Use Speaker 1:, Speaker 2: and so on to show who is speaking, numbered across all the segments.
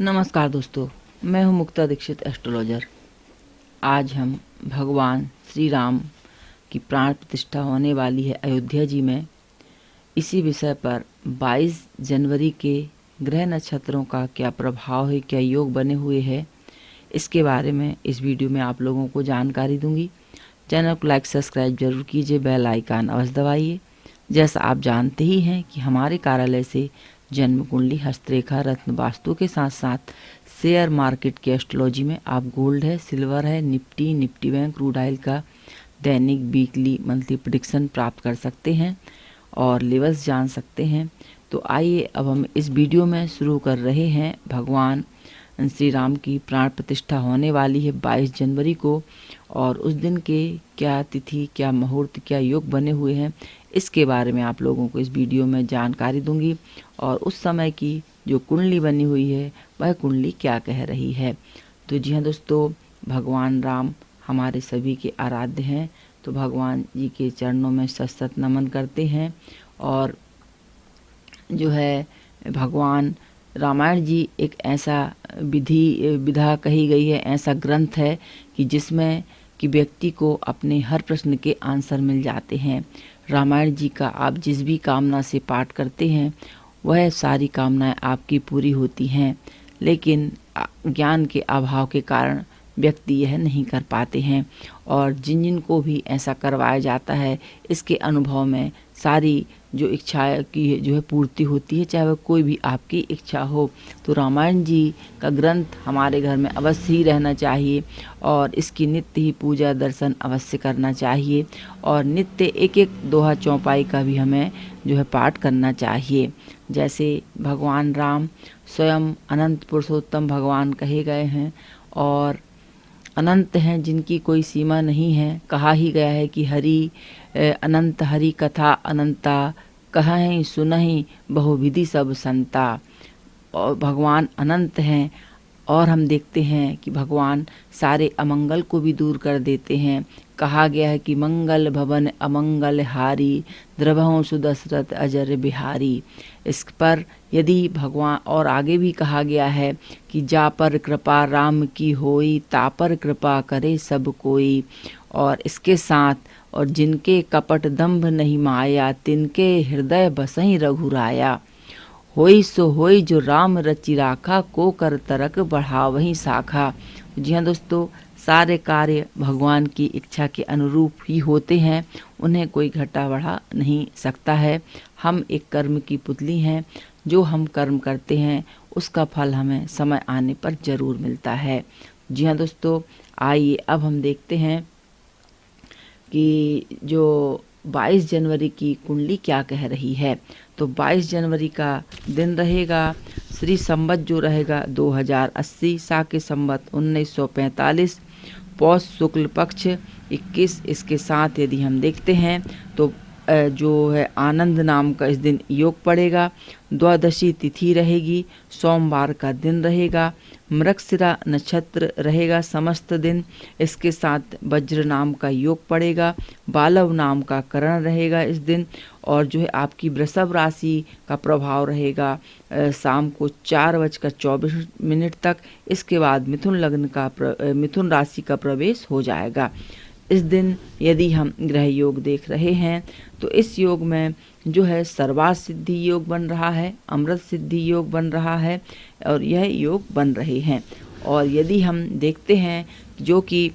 Speaker 1: नमस्कार दोस्तों, मैं हूं मुक्ता दीक्षित एस्ट्रोलॉजर। आज हम भगवान श्री राम की प्राण प्रतिष्ठा होने वाली है अयोध्या जी में, इसी विषय पर 22 जनवरी के ग्रह नक्षत्रों का क्या प्रभाव है, क्या योग बने हुए हैं, इसके बारे में इस वीडियो में आप लोगों को जानकारी दूंगी। चैनल को लाइक सब्सक्राइब जरूर कीजिए, बेल आइकन अवश्य दबाइए। जैसा आप जानते ही हैं कि हमारे कार्यालय से जन्म कुंडली, हस्तरेखा, रत्न वास्तु के साथ साथ शेयर मार्केट की एस्ट्रोलॉजी में आप गोल्ड है, सिल्वर है, निफ्टी बैंक, क्रूड ऑयल का दैनिक, वीकली, मंथली प्रेडिक्शन प्राप्त कर सकते हैं और लेवल्स जान सकते हैं। तो आइए अब हम इस वीडियो में शुरू कर रहे हैं। भगवान श्री राम की प्राण प्रतिष्ठा होने वाली है 22 जनवरी को, और उस दिन के क्या तिथि, क्या मुहूर्त, क्या योग बने हुए हैं, इसके बारे में आप लोगों को इस वीडियो में जानकारी दूंगी। और उस समय की जो कुंडली बनी हुई है वह कुंडली क्या कह रही है। तो जी हाँ दोस्तों, भगवान राम हमारे सभी के आराध्य हैं, तो भगवान जी के चरणों में सत नमन करते हैं। और जो है भगवान रामायण जी एक ऐसा विधा कही गई है, ऐसा ग्रंथ है कि जिसमें कि व्यक्ति को अपने हर प्रश्न के आंसर मिल जाते हैं। रामायण जी का आप जिस भी कामना से पाठ करते हैं वह सारी कामनाएं आपकी पूरी होती हैं, लेकिन ज्ञान के अभाव के कारण व्यक्ति यह नहीं कर पाते हैं। और जिन जिन को भी ऐसा करवाया जाता है, इसके अनुभव में सारी जो इच्छा की जो है पूर्ति होती है, चाहे वह कोई भी आपकी इच्छा हो। तो रामायण जी का ग्रंथ हमारे घर में अवश्य ही रहना चाहिए और इसकी नित्य ही पूजा दर्शन अवश्य करना चाहिए, और नित्य एक एक दोहा चौपाई का भी हमें जो है पाठ करना चाहिए। जैसे भगवान राम स्वयं अनंत पुरुषोत्तम भगवान कहे गए हैं और अनंत हैं, जिनकी कोई सीमा नहीं है। कहा ही गया है कि हरि अनंत, हरि कथा अनंता, कहीं सुनहि बहुविधि सब संता। और भगवान अनंत हैं, और हम देखते हैं कि भगवान सारे अमंगल को भी दूर कर देते हैं। कहा गया है कि मंगल भवन अमंगल हारी, द्रवहु सुदशरथ अजर बिहारी। इस पर यदि भगवान, और आगे भी कहा गया है कि जा पर कृपा राम की होई, ता पर कृपा करे सब कोई। और इसके साथ, और जिनके कपट दंभ नहीं माया, तिनके हृदय बसहि रघुराया। होई सो होई जो राम रचि राखा, को कर तरक बढ़ावहि शाखा। जी हाँ दोस्तों, सारे कार्य भगवान की इच्छा के अनुरूप ही होते हैं, उन्हें कोई घटा बढ़ा नहीं सकता है। हम एक कर्म की पुतली हैं, जो हम कर्म करते हैं उसका फल हमें समय आने पर जरूर मिलता है। जी हाँ दोस्तों, आइए अब हम देखते हैं कि जो 22 जनवरी की कुंडली क्या कह रही है। तो 22 जनवरी का दिन रहेगा श्री संवत जो रहेगा 2080, साके संवत 1945, पौष शुक्ल पक्ष 21। इसके साथ यदि हम देखते हैं तो जो है आनंद नाम का इस दिन योग पड़ेगा। द्वादशी तिथि रहेगी, सोमवार का दिन रहेगा, मृगशिरा नक्षत्र रहेगा समस्त दिन। इसके साथ वज्र नाम का योग पड़ेगा, बालव नाम का करण रहेगा इस दिन। और जो है आपकी वृषभ राशि का प्रभाव रहेगा शाम को 4:24 तक। इसके बाद मिथुन लग्न का मिथुन राशि का प्रवेश हो जाएगा। इस दिन यदि हम ग्रह योग देख रहे हैं तो इस योग में जो है सर्वार्थ सिद्धि योग बन रहा है, अमृत सिद्धि योग बन रहा है, और यह योग बन रहे हैं। और यदि हम देखते हैं जो कि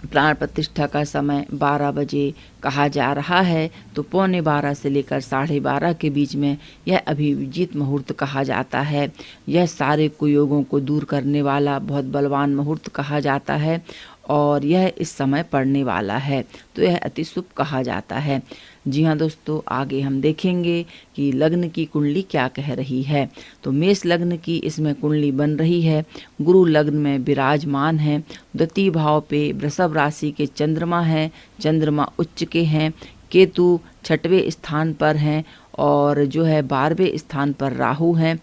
Speaker 1: प्राण प्रतिष्ठा का समय 12 बजे कहा जा रहा है, तो 11:15 से लेकर 12:30 के बीच में यह अभिजीत मुहूर्त कहा जाता है। यह सारे कुयोगों को दूर करने वाला बहुत बलवान मुहूर्त कहा जाता है, और यह इस समय पड़ने वाला है, तो यह अति शुभ कहा जाता है। जी हाँ दोस्तों, आगे हम देखेंगे कि लग्न की कुंडली क्या कह रही है। तो मेष लग्न की इसमें कुंडली बन रही है। गुरु लग्न में विराजमान है, द्वितीय भाव पे वृषभ राशि के चंद्रमा है, चंद्रमा उच्च के हैं, केतु 6वें स्थान पर हैं, और जो है 12वें स्थान पर राहु हैं।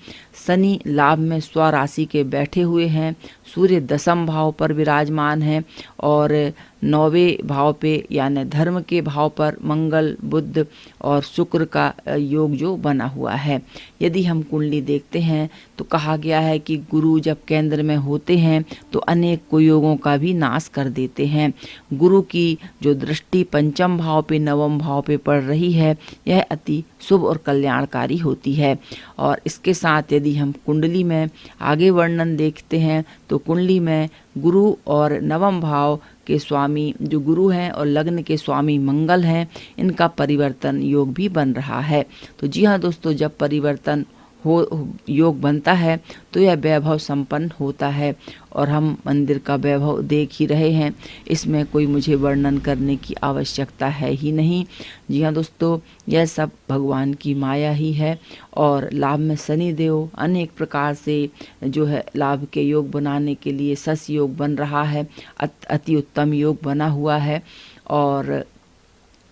Speaker 1: शनि लाभ में स्वराशि के बैठे हुए हैं, सूर्य 10म भाव पर विराजमान है, और 9वें भाव पे यानी धर्म के भाव पर मंगल, बुध और शुक्र का योग जो बना हुआ है। यदि हम कुंडली देखते हैं तो कहा गया है कि गुरु जब केंद्र में होते हैं तो अनेक कुयोगों का भी नाश कर देते हैं। गुरु की जो दृष्टि पंचम भाव पे, नवम भाव पे पड़ रही है, यह अति शुभ और कल्याणकारी होती है। और इसके साथ यदि हम कुंडली में आगे वर्णन देखते हैं तो कुंडली में गुरु और नवम भाव के स्वामी जो गुरु हैं और लग्न के स्वामी मंगल हैं, इनका परिवर्तन योग भी बन रहा है। तो जी हाँ दोस्तों, जब परिवर्तन हो योग बनता है तो यह वैभव संपन्न होता है और हम मंदिर का वैभव देख ही रहे हैं, इसमें कोई मुझे वर्णन करने की आवश्यकता है ही नहीं। जी हाँ दोस्तों, यह सब भगवान की माया ही है। और लाभ में शनि देव अनेक प्रकार से जो है लाभ के योग बनाने के लिए सस योग बन रहा है, अति उत्तम योग बना हुआ है और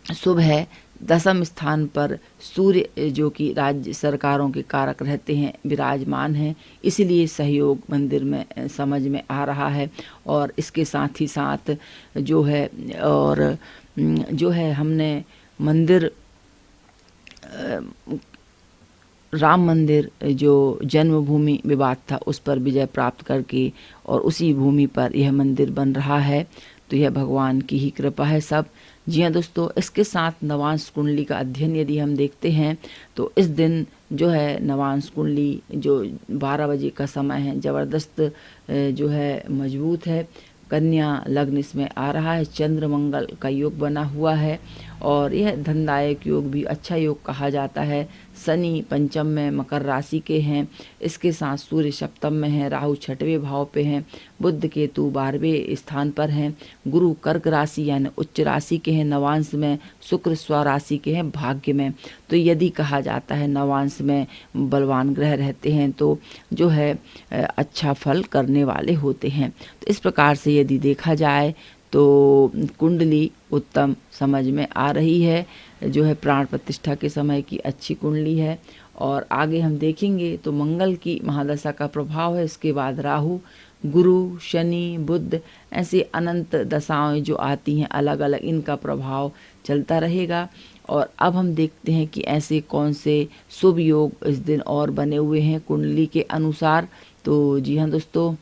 Speaker 1: शुभ है। दसम स्थान पर सूर्य जो कि राज्य सरकारों के कारक रहते हैं विराजमान हैं, इसलिए सहयोग मंदिर में समझ में आ रहा है। और इसके साथ ही साथ जो है हमने मंदिर राम मंदिर जो जन्मभूमि विवाद था उस पर विजय प्राप्त करके और उसी भूमि पर यह मंदिर बन रहा है, तो यह भगवान की ही कृपा है सब। जी हाँ दोस्तों, इसके साथ नवांश कुंडली का अध्ययन यदि हम देखते हैं तो इस दिन जो है नवांश कुंडली जो 12 बजे का समय है, ज़बरदस्त जो है मजबूत है। कन्या लग्न इसमें आ रहा है, चंद्र मंगल का योग बना हुआ है और यह धनदायक योग भी अच्छा योग कहा जाता है। शनि पंचम में मकर राशि के हैं, इसके साथ सूर्य सप्तम में है, राहु 6वें भाव पे हैं, बुध केतु 12वें स्थान पर हैं, गुरु कर्क राशि यानी उच्च राशि के हैं, नवांश में शुक्र स्वराशि के हैं, भाग्य में। तो यदि कहा जाता है नवांश में बलवान ग्रह रहते हैं तो जो है अच्छा फल करने वाले होते हैं। तो इस प्रकार से यदि देखा जाए तो कुंडली उत्तम समझ में आ रही है, जो है प्राण प्रतिष्ठा के समय की अच्छी कुंडली है। और आगे हम देखेंगे तो मंगल की महादशा का प्रभाव है, इसके बाद राहु, गुरु, शनि, बुध, ऐसे अनंत दशाएं जो आती हैं अलग अलग, इनका प्रभाव चलता रहेगा। और अब हम देखते हैं कि ऐसे कौन से शुभ योग इस दिन और बने हुए हैं कुंडली के अनुसार। तो जी हाँ दोस्तों,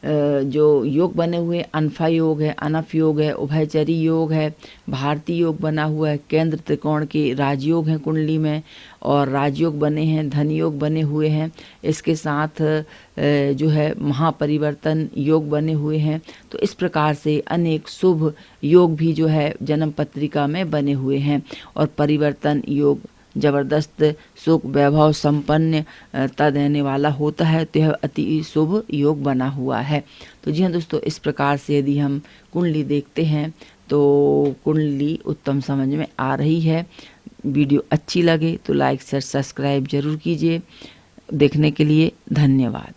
Speaker 1: जो योग बने हुए अनफा योग है, अनफ योग है, उभयचरी योग है, भारतीय योग बना हुआ है, केंद्र त्रिकोण के राजयोग हैं कुंडली में और राजयोग बने हैं, धन योग बने हुए हैं। इसके साथ जो है महापरिवर्तन योग बने हुए हैं। तो इस प्रकार से अनेक शुभ योग भी जो है जन्म पत्रिका में बने हुए हैं और परिवर्तन योग जबरदस्त सुख वैभव संपन्नता देने वाला होता है, तो यह अति शुभ योग बना हुआ है। तो जी हाँ दोस्तों, इस प्रकार से यदि हम कुंडली देखते हैं तो कुंडली उत्तम समझ में आ रही है। वीडियो अच्छी लगे तो लाइक शेयर सब्सक्राइब जरूर कीजिए। देखने के लिए धन्यवाद।